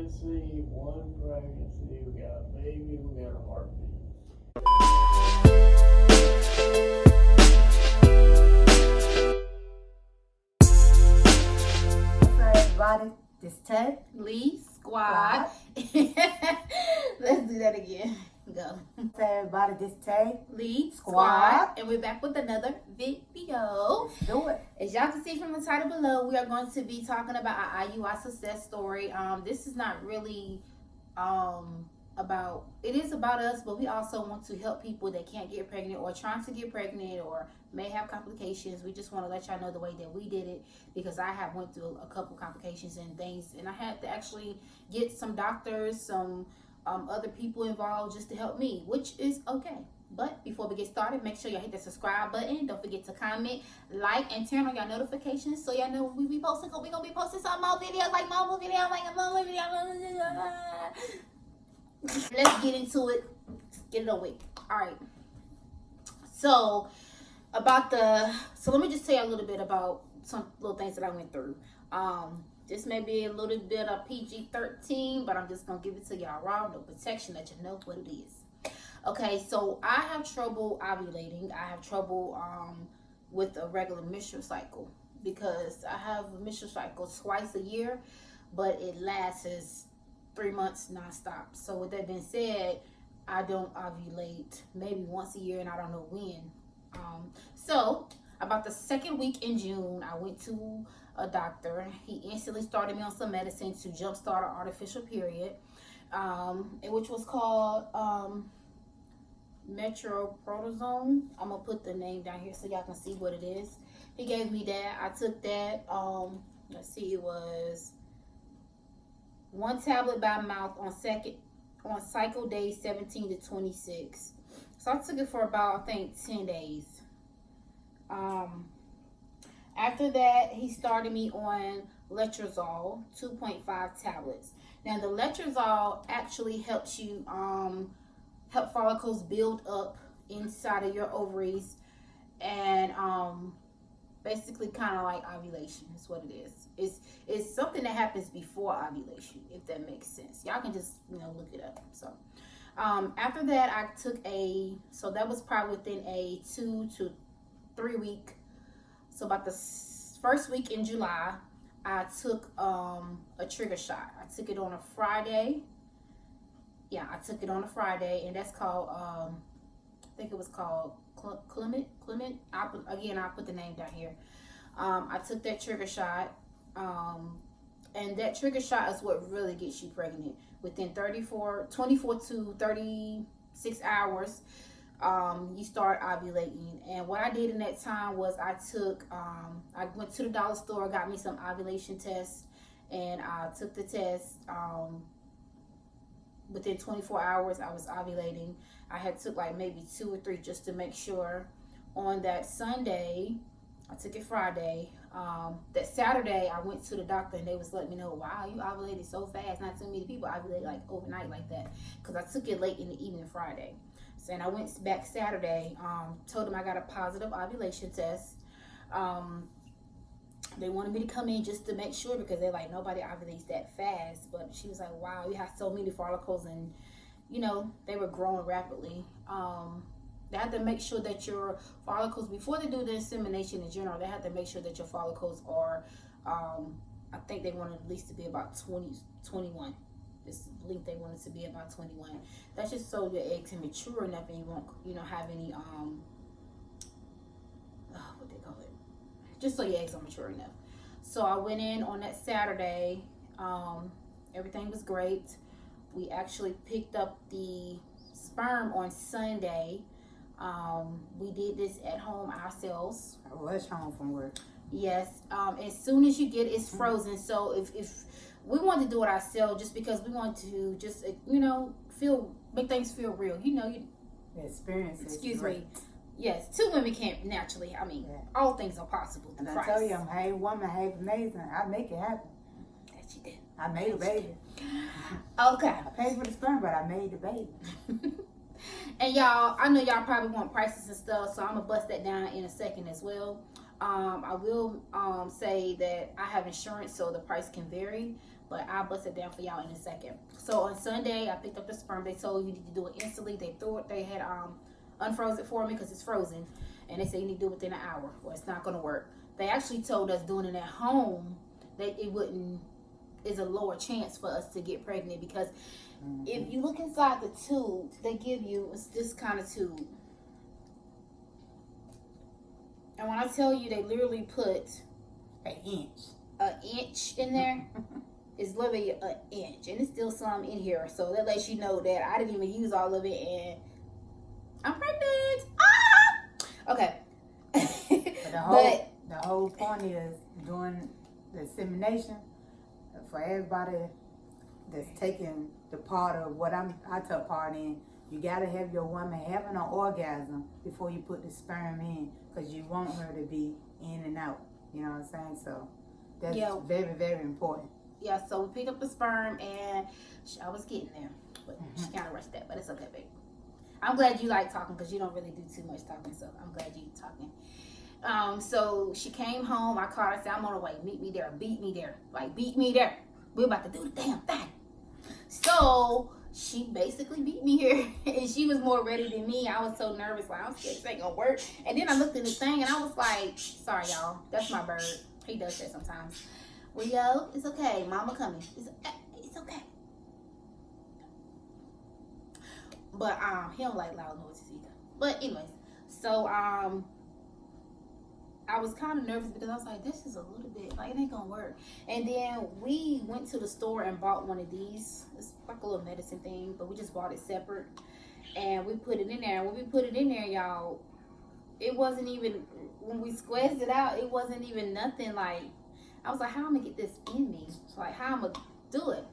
pregnancy, we got a baby, we got a heartbeat. Everybody, this Ted Lee Squad. Let's do that again. Go. Everybody, this Ted Lee Squad. Squad. And we're back with another video. Let's do it. As y'all can see from the title below, we are going to be talking about our Iui Success Story. This is not really it is about us, but we also want to help people that can't get pregnant or trying to get pregnant or may have complications. We just want to let y'all know the way that we did it, because I have went through a couple complications and things, and I had to actually get some doctors, some other people involved just to help me, which is okay. But before we get started, make sure y'all hit the subscribe button. Don't forget to comment, like, and turn on y'all notifications so y'all know when we be posting. We're going to be posting some more videos, like mobile videos, Let's get into it. Get it over with. All right. So let me just tell you a little bit about some little things that I went through. This may be a little bit of PG-13, but I'm just gonna give it to y'all raw, no protection, let you know what it is. Okay, so I have trouble ovulating. I have trouble with a regular menstrual cycle, because I have a menstrual cycle twice a year, but it lasts 3 months nonstop. So with that being said, I don't ovulate maybe once a year, and I don't know when. So about the second week in June, I went to a doctor. He instantly started me on some medicine to jumpstart an artificial period, which was called metronidazole. I'm gonna put the name down here so y'all can see what it is. He gave me that. I took that. Let's see, it was 1 tablet by mouth on cycle days 17 to 26. So I took it for about, I think, 10 days. After that, he started me on letrozole, 2.5 tablets. Now, the letrozole actually helps you help follicles build up inside of your ovaries, and basically kind of like ovulation is what it is. It's something that happens before ovulation, if that makes sense. Y'all can just look it up. So after that, I took so that was probably within a 2 to 3 week. So about the first week in July, I took a trigger shot. I took it on a Friday. Yeah, I took it on a Friday, and that's called I think it was called Clement. I'll put the name down here. I took that trigger shot, and that trigger shot is what really gets you pregnant. Within 24 to 36 hours, you start ovulating. And what I did in that time was I went to the dollar store, got me some ovulation tests, and I took the test. Within 24 hours, I was ovulating. I had took like maybe 2 or 3 just to make sure. On that Sunday, I took it Friday. That Saturday, I went to the doctor, and they was letting me know, wow, you ovulated so fast. Not too many people ovulate like overnight like that, because I took it late in the evening Friday. So, and I went back Saturday, told them I got a positive ovulation test. They wanted me to come in just to make sure, because they're like, nobody ovulates that fast. But she was like, wow, you have so many follicles, and they were growing rapidly. They had to make sure that your follicles, before they do the insemination in general, they had to make sure that your follicles are, I think they wanted at least to be about 21. This length they wanted to be about 21. That's just so your eggs can mature enough, and you won't, have any, what they call it? Just so your eggs are mature enough. So I went in on that Saturday. Everything was great. We actually picked up the sperm on Sunday. We did this at home ourselves. I was home from work. Yes. As soon as you get it, it's frozen. So if we wanted to do it ourselves, just because we want to just make things feel real. The experience. Excuse me. Yes, 2 women can't naturally. I mean, all things are possible. And I tell you, I'm half woman, half amazing. I make it happen. That you did. I made a baby. Okay. I paid for the sperm, but I made the baby. And y'all, I know y'all probably want prices and stuff, so I'm gonna bust that down in a second as well. I will say that I have insurance, so the price can vary, but I'll bust it down for y'all in a second. So on Sunday, I picked up the sperm. They told you need to do it instantly. They threw it. They had unfroze it for me because it's frozen, and they say you need to do it within an hour. Well, it's not going to work. They actually told us doing it at home that it wouldn't is a lower chance for us to get pregnant because if you look inside the tube, they give you this kind of tube. And when I tell you they literally put An inch in there, it's literally an inch. And there's still some in here. So that lets you know that I didn't even use all of it and I'm pregnant. Ah! Okay. But the whole point is during the insemination, for everybody that's taking the part of what I took part in, you gotta have your woman having an orgasm before you put the sperm in, because you want her to be in and out. You know what I'm saying? So that's very, very important. Yeah, so we picked up the sperm and I was getting there, but she kind of rushed that, but it's okay, babe. I'm glad you like talking because you don't really do too much talking, so I'm glad you talking. So she came home. I called her, said, I'm on the way. Meet me there. Beat me there. Like, beat me there. We're about to do the damn thing. So she basically beat me here. And she was more ready than me. I was so nervous. Like, I'm scared this ain't gonna work. And then I looked at the thing and I was like, sorry, y'all. That's my bird. He does that sometimes. Rio, it's okay. Mama coming. It's okay. But he don't like loud noises either. But anyways, so I was kind of nervous because I was like, this is a little bit, like, it ain't gonna work. And then we went to the store and bought one of these. It's like a little medicine thing, but we just bought it separate. And we put it in there. When we put it in there, y'all, it wasn't even, when we squeezed it out, it wasn't even nothing like, I was like, how am I gonna get this in me? Like, how am I gonna do it?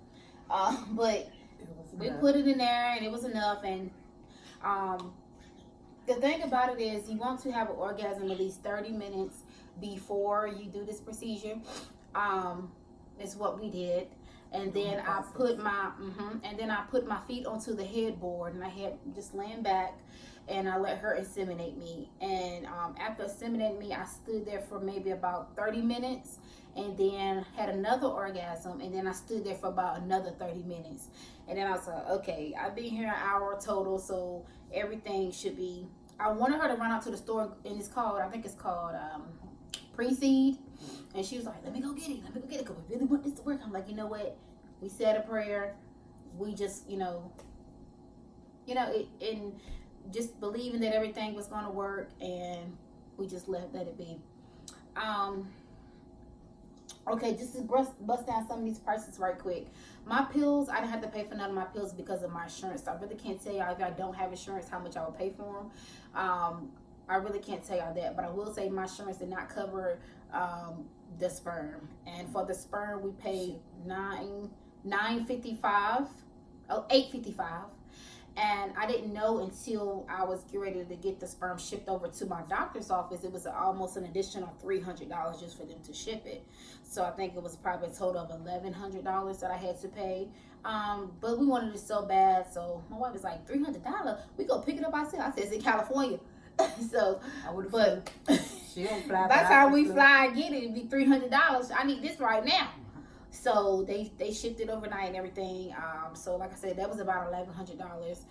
But we put it in there and it was enough. And the thing about it is you want to have an orgasm at least 30 minutes before you do this procedure. Is what we did. And then I put my feet onto the headboard and I had just laying back and I let her inseminate me. And after inseminating me, I stood there for maybe about 30 minutes and then had another orgasm, and then I stood there for about another 30 minutes. And then I was like, okay, I've been here an hour total, so everything should be. I wanted her to run out to the store, and I think it's called Pre-Seed. And she was like, let me go get it, because we really want this to work. I'm like, you know what? We said a prayer. We just, and just believing that everything was going to work, and we just let it be. Okay, just to bust down some of these prices right quick. My pills, I didn't have to pay for none of my pills because of my insurance. So I really can't tell y'all, if I don't have insurance, how much I would pay for them. I really can't tell y'all that, but I will say my insurance did not cover the sperm. And for the sperm, we paid $8.55. And I didn't know until I was getting ready to get the sperm shipped over to my doctor's office. It was almost an additional $300 just for them to ship it. So I think it was probably a total of $1,100 that I had to pay. But we wanted it so bad. So my wife was like, $300? We go pick it up ourselves. I said, it's in California. So, but she don't fly. by the time we fly and get it, it'd be $300. I need this right now. So they shipped it overnight and everything. So like I said, that was about $1,100. As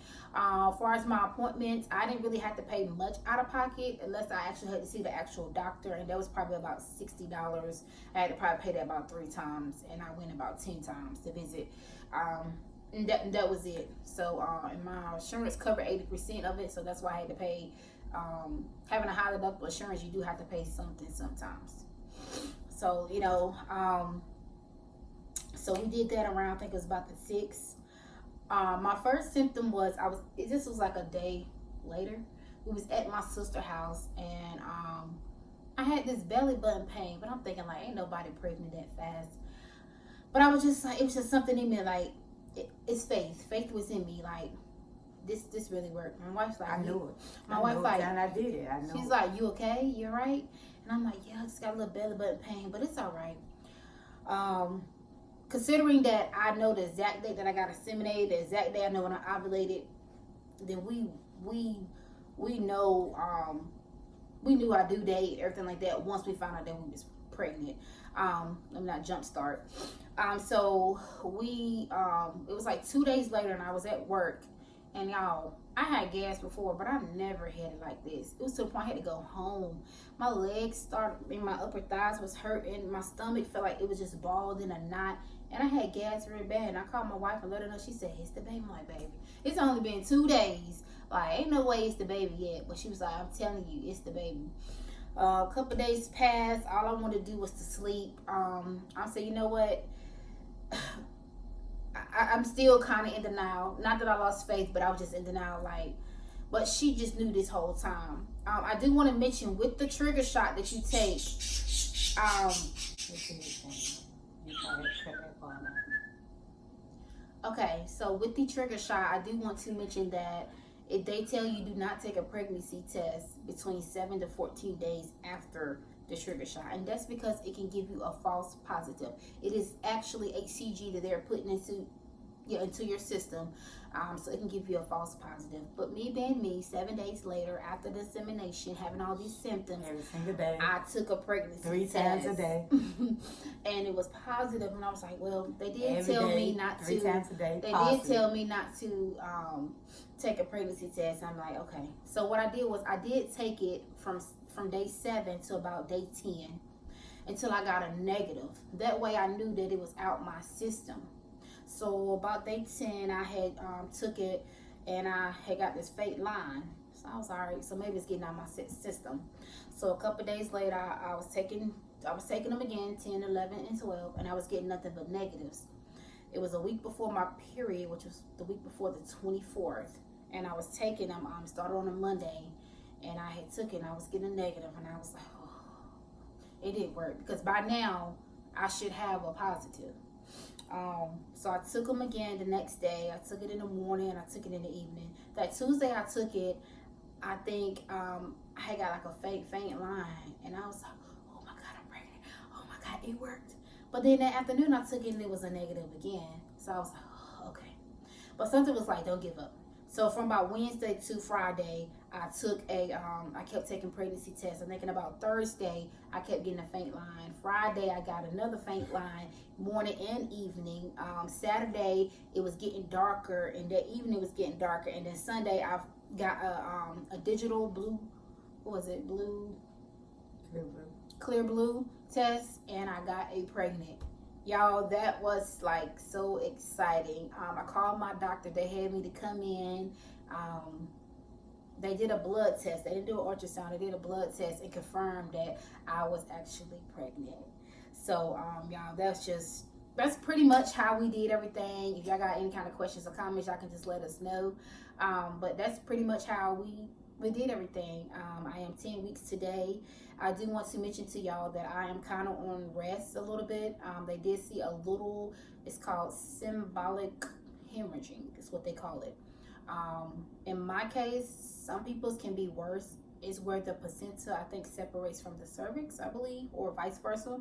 far as my appointments, I didn't really have to pay much out of pocket unless I actually had to see the actual doctor, and that was probably about $60. I had to probably pay that about 3 times, and I went about 10 times to visit. And that was it. So and my insurance covered 80% of it, so that's why I had to pay. Having a high deductible insurance, you do have to pay something sometimes. So so we did that around, I think it was about the 6th. My first symptom was, this was like a day later. We was at my sister's house, and I had this belly button pain, but I'm thinking like, ain't nobody pregnant that fast. But I was just like, it was just something in me, like, it's faith. Faith was in me, like, this really worked. My wife's like, I knew it. My wife like, and I did it. I know. She's like, you okay? You all right? And I'm like, yeah, I just got a little belly button pain, but it's all right. Considering that I know the exact date that I got inseminated, the exact day I know when I ovulated, then we know we knew our due date, everything like that. Once we found out that we was pregnant, let me not jump start. So we, it was like 2 days later, and I was at work, and y'all, I had gas before, but I never had it like this. It was to the point I had to go home. My legs started, and my upper thighs was hurting. My stomach felt like it was just balled in a knot, and I had gas really bad. And I called my wife and let her know. She said, "It's the baby." I'm like, "Baby, it's only been 2 days. Like, ain't no way it's the baby yet." But she was like, "I'm telling you, it's the baby." A couple days passed. All I wanted to do was to sleep. I said, you know what? I'm still kind of in denial. Not that I lost faith, but I was just in denial. Like, but she just knew this whole time. I do want to mention with the trigger shot that you take. Okay, so with the trigger shot, I do want to mention that if they tell you do not take a pregnancy test between 7 to 14 days after the trigger shot, and that's because it can give you a false positive. It is actually HCG that they're putting into your system, so it can give you a false positive. But me being me, 7 days later after the insemination, having all these symptoms, every single day, I took a pregnancy 3 test, times a day, and it was positive. And I was like, well, they did every tell day, me not 3 to. times a day. They positive. did tell me not to take a pregnancy test. I'm like, okay. So what I did was I did take it from day 7 to about day 10 until I got a negative. That way I knew that it was out my system. So about day 10, I had took it, and I had got this fake line. So I was all right. So maybe it's getting out my system. So a couple days later, I was taking them again, 10, 11, and 12, and I was getting nothing but negatives. It was a week before my period, which was the week before the 24th, and I was taking them. Started on a Monday, and I had took it, and I was getting a negative, and I was like, oh, it didn't work, because by now I should have a positive. So I took them again the next day. I took it in the morning, and I took it in the evening. That Tuesday I took it, I think I had got like a faint line, and I was like, oh my God, I'm pregnant. Oh my God, it worked. But then that afternoon I took it, and it was a negative again. So I was like, oh, okay. But something was like, don't give up. So from about Wednesday to Friday, I took I kept taking pregnancy tests. I'm thinking about Thursday, I kept getting a faint line. Friday, I got another faint line, morning and evening. Saturday, it was getting darker, and that evening it was getting darker. And then Sunday, I got a digital blue, what was it, clear blue test, and I got a pregnant. Y'all, that was like so exciting. I called my doctor. They had me to come in. They did a blood test. They didn't do an ultrasound. They did a blood test and confirmed that I was actually pregnant. So, y'all, that's pretty much how we did everything. If y'all got any kind of questions or comments, y'all can just let us know. But that's pretty much how we did everything. I am 10 weeks today. I do want to mention to y'all that I am kind of on rest a little bit. They did see a little, it's called symbolic hemorrhaging, is what they call it. In my case, some people's can be worse. Is where the placenta, I think, separates from the cervix, I believe, or vice versa.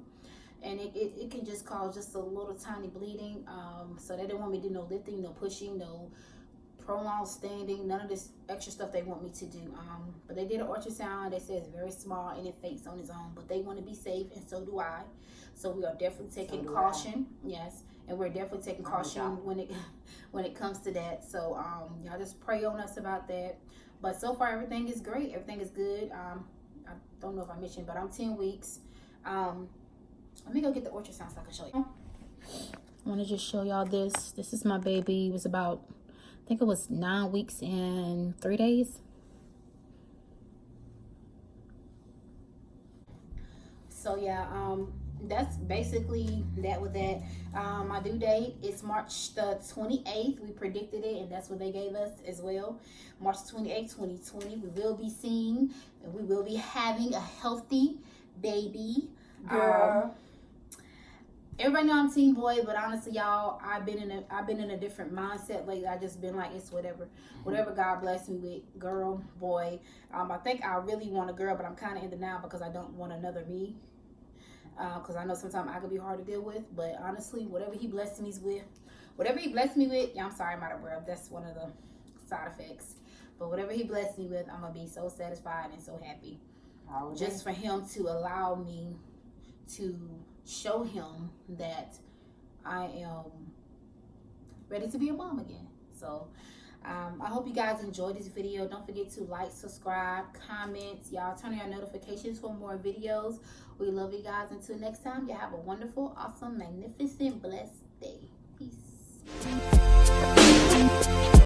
And it can just cause just a little tiny bleeding. So they didn't want me to do no lifting, no pushing, no prolonged standing, none of this extra stuff they want me to do. But they did an ultrasound. They said it's very small and it fakes on its own, but they want to be safe, and so do I. So we are definitely taking caution. Yes, and we're definitely taking caution when it comes to that. So y'all just pray on us about that. But so far everything is great. Everything is good. I don't know if I mentioned, but I'm 10 weeks. Let me go get the ultrasound so I can show you. I want to just show y'all this. This is my baby. It was about, I think it was 9 weeks and 3 days. So yeah, that's basically that with that. My due date is March the 28th. We predicted it, and that's what they gave us as well. March 28th, 2020. We will be seeing, and we will be having a healthy baby. Girl. Everybody know I'm team boy, but honestly, y'all, I've been in a different mindset lately. I just been like, it's whatever God bless me with, girl, boy. I think I really want a girl, but I'm kind of in denial because I don't want another me. Because I know sometimes I could be hard to deal with, but honestly, whatever he blessed me with, yeah, I'm sorry, I'm out of breath. That's one of the side effects. But whatever he blessed me with, I'm gonna be so satisfied and so happy. just for him to allow me to show him that I am ready to be a mom again. So I hope you guys enjoyed this video. Don't forget to like, subscribe, comment. Y'all turn on your notifications for more videos. We love you guys. Until next time, you have a wonderful, awesome, magnificent, blessed day. Peace.